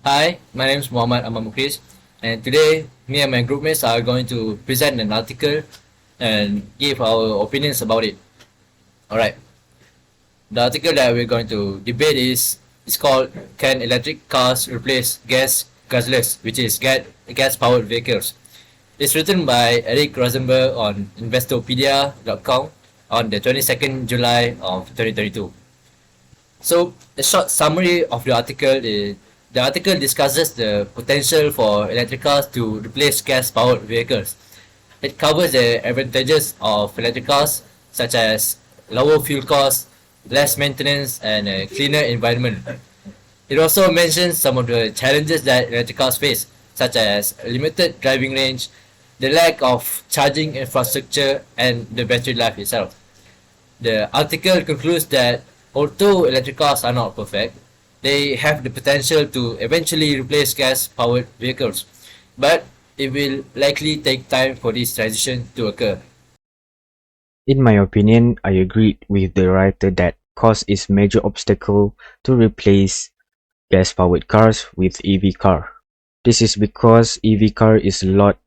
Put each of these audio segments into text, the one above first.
Hi, my name is Muhammad Ammar, and today me and my groupmates are going to present an article and give our opinions about it. Alright, the article that we're going to debate is called "Can Electric Cars Replace Gas Guzzlers?" which is gas powered vehicles. It's written by Eric Rosenberg on Investopedia.com on the 22nd July of 2022. So, a short summary of the article discusses the potential for electric cars to replace gas powered vehicles. It covers the advantages of electric cars, such as lower fuel costs, less maintenance, and a cleaner environment. It also mentions some of the challenges that electric cars face, such as limited driving range, the lack of charging infrastructure, and the battery life itself. The article concludes that although electric cars are not perfect, they have the potential to eventually replace gas powered vehicles, but it will likely take time for this transition to occur. In my opinion, I agreed with the writer that cost is major obstacle to replace gas-powered cars with EV car. This is because EV car is a lot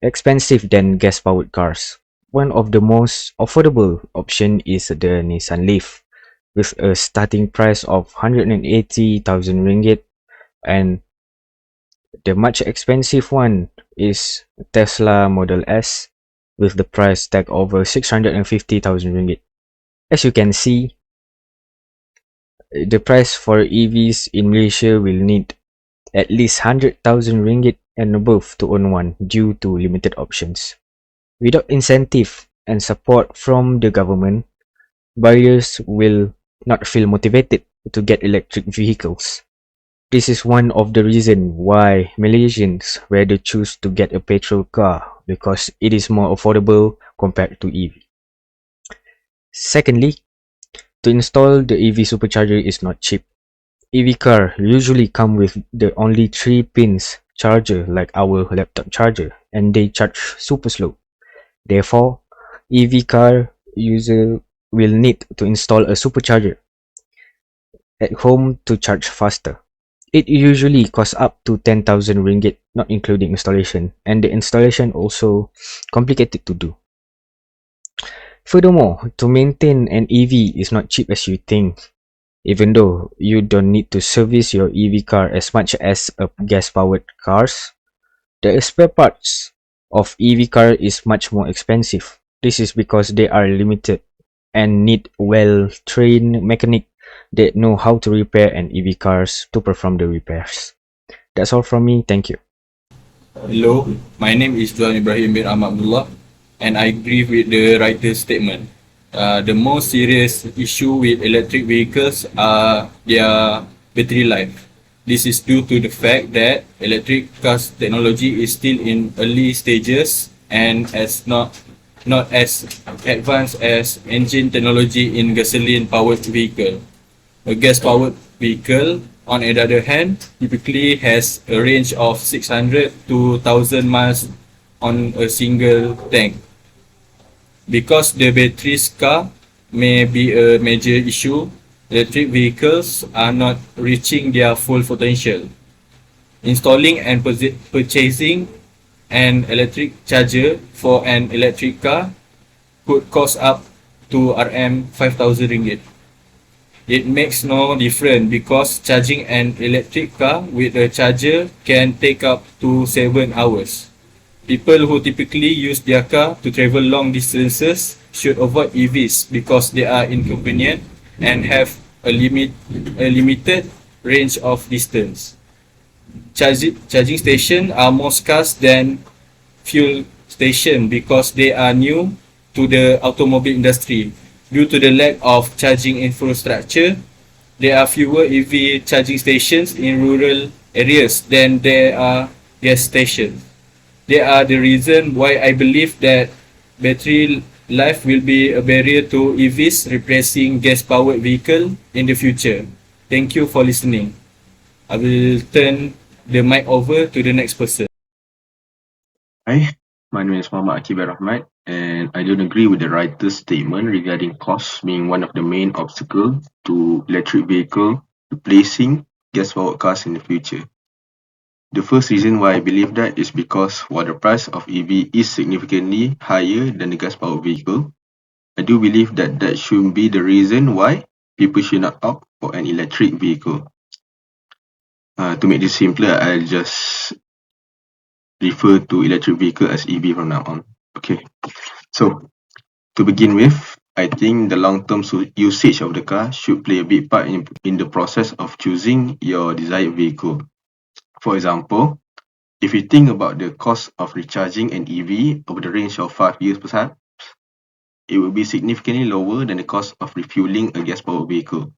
expensive than gas-powered cars. One of the most affordable option is the Nissan Leaf with a starting price of 180,000 ringgit, and the much expensive one is Tesla Model S with the price tag over 650,000 ringgit. As you can see, the price for EVs in Malaysia will need at least 100,000 ringgit and above to own one due to limited options. Without incentive and support from the government, buyers will not feel motivated to get electric vehicles. This is one of the reasons why Malaysians rather choose to get a petrol car because it is more affordable compared to EV. Secondly, to install the EV supercharger is not cheap. EV car usually come with the only 3 pins charger like our laptop charger, and they charge super slow. Therefore, EV car user will need to install a supercharger at home to charge faster. It usually costs up to 10,000 ringgit, not including installation, and the installation also complicated to do. Furthermore, to maintain an EV is not cheap as you think. Even though you don't need to service your EV car as much as a gas-powered cars, the spare parts of EV car is much more expensive. This is because they are limited and need well-trained mechanic that know how to repair an EV cars to perform the repairs. That's all from me. Thank you. Hello, my name is Johan Ibrahim bin Ahmadullah, and I agree with the writer's statement. The most serious issue with electric vehicles are their battery life. This is due to the fact that electric cars technology is still in early stages and not as advanced as engine technology in gasoline powered vehicle. A gas powered vehicle, on the other hand, typically has a range of 600 to 1000 miles on a single tank. Because the batteries car may be a major issue, electric vehicles are not reaching their full potential. Installing and purchasing an electric charger for an electric car could cost up to Rm 5,000 ringgit. It makes no difference because charging an electric car with a charger can take up to 7 hours. People who typically use their car to travel long distances should avoid EVs because they are inconvenient and have a limited range of distance. Charging stations are more scarce than fuel stations because they are new to the automobile industry. Due to the lack of charging infrastructure, there are fewer EV charging stations in rural areas than there are gas stations. They are the reason why I believe that battery life will be a barrier to EVs replacing gas-powered vehicle in the future. Thank you for listening. I will turn the mic over to the next person. Hi, my name is Muhammad Aqil and I don't agree with the writer's statement regarding cost being one of the main obstacles to electric vehicle replacing gas-powered cars in the future. The first reason why I believe that is because while the price of EV is significantly higher than the gas-powered vehicle, I do believe that that shouldn't be the reason why people should not opt for an electric vehicle. To make this simpler, I'll just refer to electric vehicle as EV from now on. Okay, so to begin with, I think the long-term usage of the car should play a big part in the process of choosing your desired vehicle. For example, if you think about the cost of recharging an EV over the range of 5 years perhaps, it will be significantly lower than the cost of refueling a gas-powered vehicle.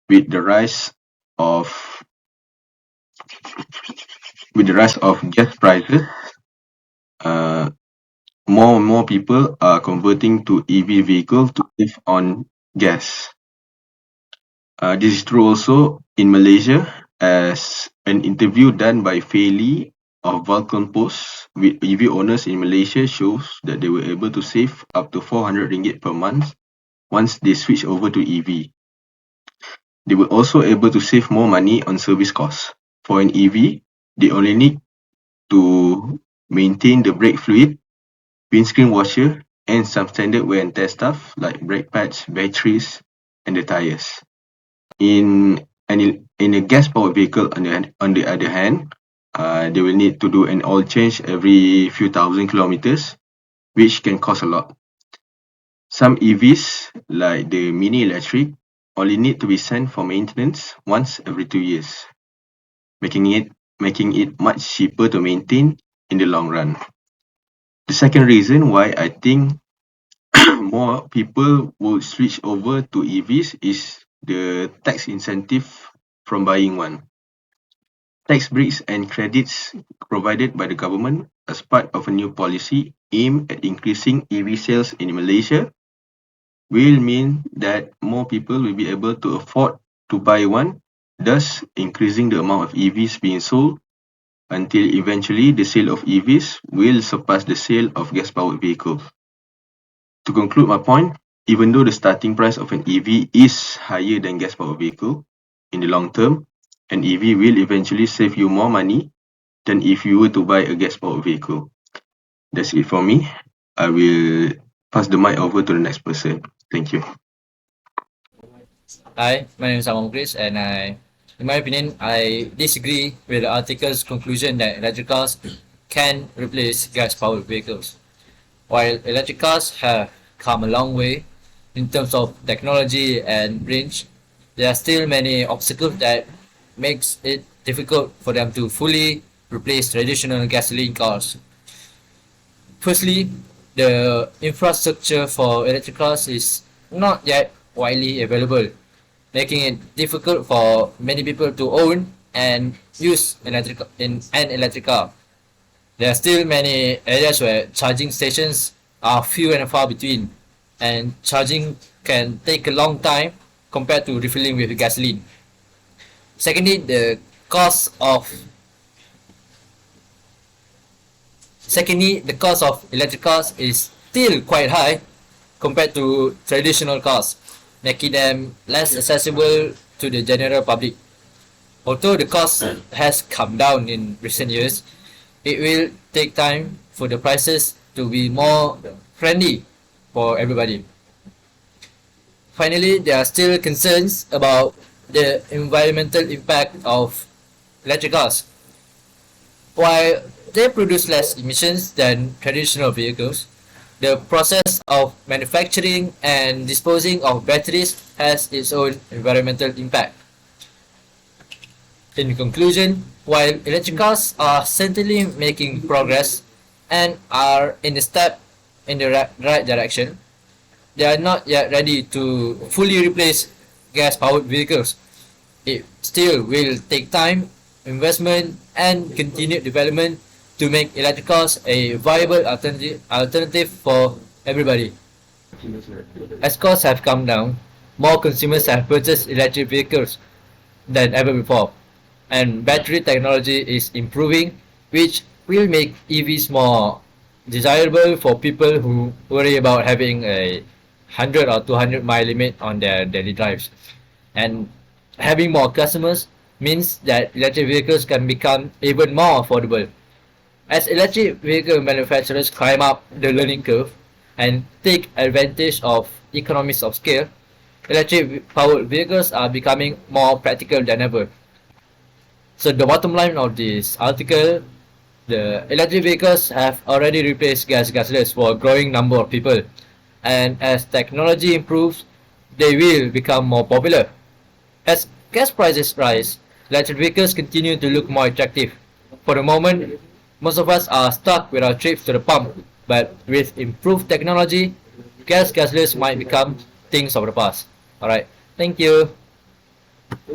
With the rise of gas prices, more and more people are converting to EV vehicles to save on gas. This is true also in Malaysia, as an interview done by Fairly of Vulcan Post with EV owners in Malaysia shows that they were able to save up to RM400 per month once they switch over to EV. They were also able to save more money on service costs. For an EV, they only need to maintain the brake fluid, windscreen washer, and some standard wear and tear stuff like brake pads, batteries, and the tires. In a gas-powered vehicle, on the other hand, they will need to do an oil change every few thousand kilometers, which can cost a lot. Some EVs, like the Mini Electric, only need to be sent for maintenance once every 2 years, making it much cheaper to maintain in the long run. The second reason why I think more people will switch over to EVs is the tax incentive from buying one. Tax breaks and credits provided by the government as part of a new policy aimed at increasing EV sales in Malaysia will mean that more people will be able to afford to buy one, thus increasing the amount of EVs being sold until eventually the sale of EVs will surpass the sale of gas-powered vehicles. To conclude my point, even though the starting price of an EV is higher than gas-powered vehicle, in the long term, an EV will eventually save you more money than if you were to buy a gas-powered vehicle. That's it for me. I will pass the mic over to the next person. Thank you. Hi, my name is Ammar, and in my opinion, I disagree with the article's conclusion that electric cars can replace gas-powered vehicles. While electric cars have come a long way in terms of technology and range, there are still many obstacles that makes it difficult for them to fully replace traditional gasoline cars. Firstly, the infrastructure for electric cars is not yet widely available, making it difficult for many people to own and use an electric car. There are still many areas where charging stations are few and far between, and charging can take a long time compared to refilling with gasoline. Secondly, the cost of electric cars is still quite high compared to traditional cars, making them less accessible to the general public. Although the cost has come down in recent years, it will take time for the prices to be more friendly for everybody. Finally, there are still concerns about the environmental impact of electric cars. While they produce less emissions than traditional vehicles, the process of manufacturing and disposing of batteries has its own environmental impact. In conclusion, while electric cars are certainly making progress and are in a step in the right direction, they are not yet ready to fully replace gas-powered vehicles. It still will take time, investment, and continued development to make electric cars a viable alternative for everybody. As costs have come down, more consumers have purchased electric vehicles than ever before, and battery technology is improving, which will make EVs more desirable for people who worry about having a 100 or 200 mile limit on their daily drives. And having more customers means that electric vehicles can become even more affordable. As electric vehicle manufacturers climb up the learning curve and take advantage of economies of scale, electric powered vehicles are becoming more practical than ever. So the bottom line of this article, the electric vehicles have already replaced gasolines for a growing number of people, and as technology improves, they will become more popular. As gas prices rise, electric vehicles continue to look more attractive. For the moment, most of us are stuck with our trips to the pump, but with improved technology, gas gasolines might become things of the past. Alright, thank you.